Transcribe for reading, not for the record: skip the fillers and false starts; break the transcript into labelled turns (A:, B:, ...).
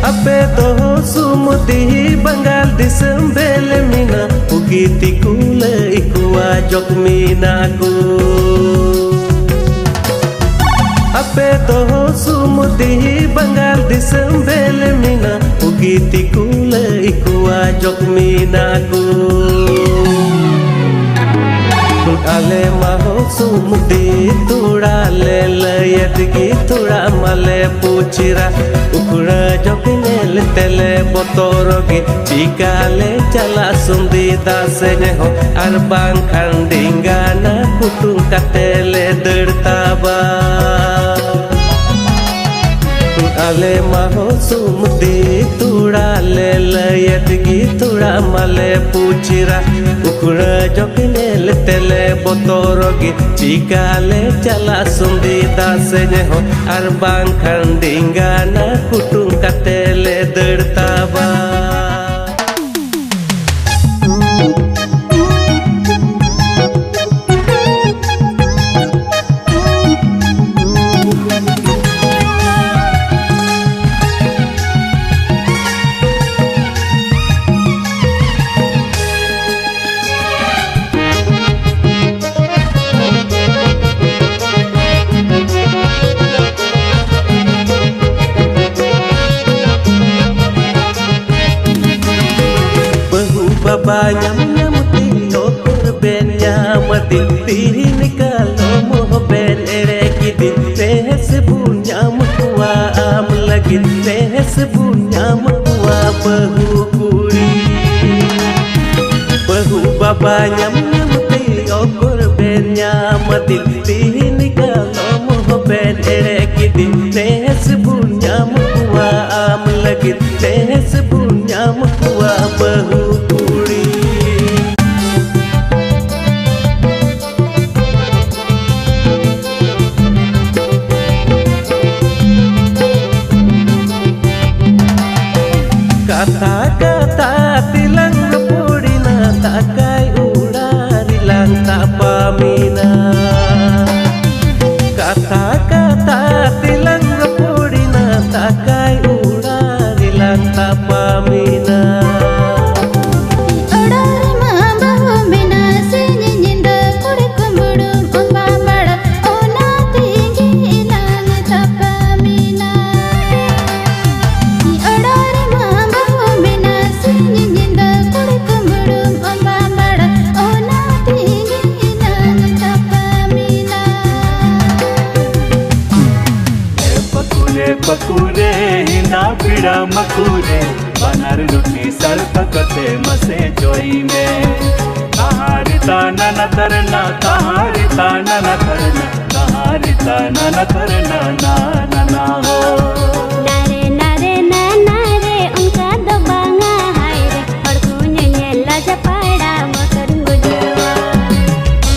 A: Ape doho sumudi Bengal disem bele mina Ugiti kule ikuwa jok mina ku Ape doho sumudi Bengal disem bele mina Ugiti kule ikuwa jok mina ku Ale maho sumudi Tura le layadgi Tura male puchira Ukura jokine le tele botorogi Chikale chala sundi dase neho Arbang khandingana kutung katele dertaba Ale maho sumudi Tura le layadgi Tura male puchira Ukura jokine le tele botorogi Chikale chala sundi dase neho Arbang khandingana kutung katele dertaba Babanyam namuti okur ben nyamatin tihin kalau moh ben erekidin Tehes bunyam kuwa am lagin Tehes bunyam kuwa bahu kuri Bahu babanyam namuti okur ben nyamatin tihin kalau moh ben erekidin Tehes bunyam kuwa am lagin Tehes bunyam kuwa bahu Kata-kata tilang purina takai urarilang tapamina Kata-kata tilang purina takai urarilang tapamina
B: Pakure hina pida makure banar ruti sarpakate mase joy mein Taharita nana tarna Taharita nana tarna Taharita nana tarna